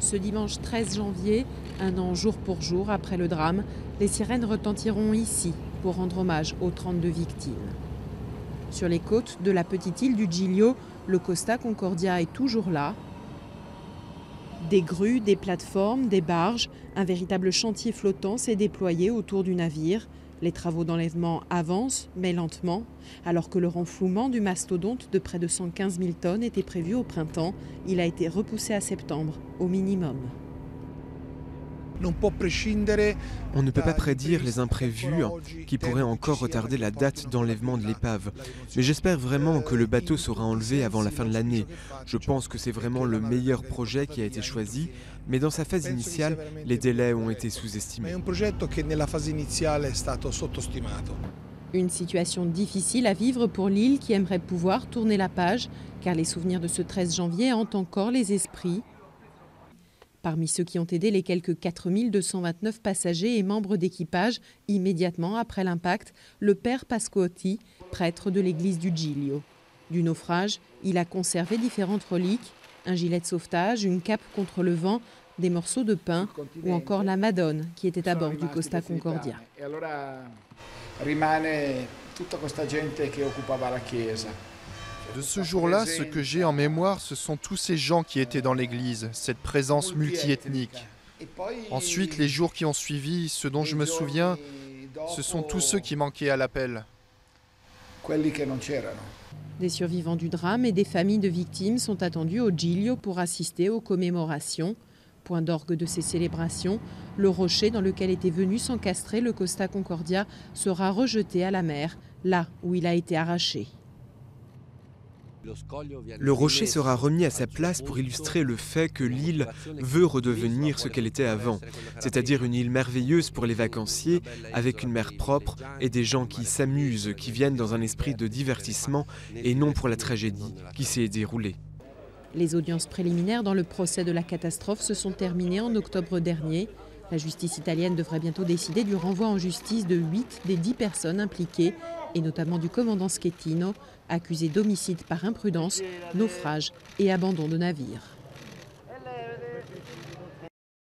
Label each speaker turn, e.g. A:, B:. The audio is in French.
A: Ce dimanche 13 janvier, un an jour pour jour après le drame, les sirènes retentiront ici pour rendre hommage aux 32 victimes. Sur les côtes de la petite île du Giglio, le Costa Concordia est toujours là. Des grues, des plateformes, des barges, un véritable chantier flottant s'est déployé autour du navire. Les travaux d'enlèvement avancent, mais lentement. Alors que le renflouement du mastodonte de près de 115 000 tonnes était prévu au printemps, il a été repoussé à septembre, au minimum.
B: On ne peut pas prédire les imprévus qui pourraient encore retarder la date d'enlèvement de l'épave. Mais j'espère vraiment que le bateau sera enlevé avant la fin de l'année. Je pense que c'est vraiment le meilleur projet qui a été choisi, mais dans sa phase initiale, les délais ont été sous-estimés.
A: Une situation difficile à vivre pour l'île qui aimerait pouvoir tourner la page, car les souvenirs de ce 13 janvier hantent encore les esprits. Parmi ceux qui ont aidé les quelques 4229 passagers et membres d'équipage, immédiatement après l'impact, le père Pascotti, prêtre de l'église du Giglio. Du naufrage, il a conservé différentes reliques, un gilet de sauvetage, une cape contre le vent, des morceaux de pain ou encore la Madone qui était à bord du Costa Concordia.
C: De ce jour-là, ce que j'ai en mémoire, ce sont tous ces gens qui étaient dans l'église, cette présence multiethnique. Ensuite, les jours qui ont suivi, ce dont je me souviens, ce sont tous ceux qui manquaient à l'appel.
A: Des survivants du drame et des familles de victimes sont attendus au Giglio pour assister aux commémorations. Point d'orgue de ces célébrations, le rocher dans lequel était venu s'encastrer le Costa Concordia sera rejeté à la mer, là où il a été arraché.
B: Le rocher sera remis à sa place pour illustrer le fait que l'île veut redevenir ce qu'elle était avant, c'est-à-dire une île merveilleuse pour les vacanciers, avec une mer propre et des gens qui s'amusent, qui viennent dans un esprit de divertissement et non pour la tragédie qui s'est déroulée.
A: Les audiences préliminaires dans le procès de la catastrophe se sont terminées en octobre dernier. La justice italienne devrait bientôt décider du renvoi en justice de 8 des 10 personnes impliquées, et notamment du commandant Schettino, accusé d'homicide par imprudence, naufrage et abandon de navire.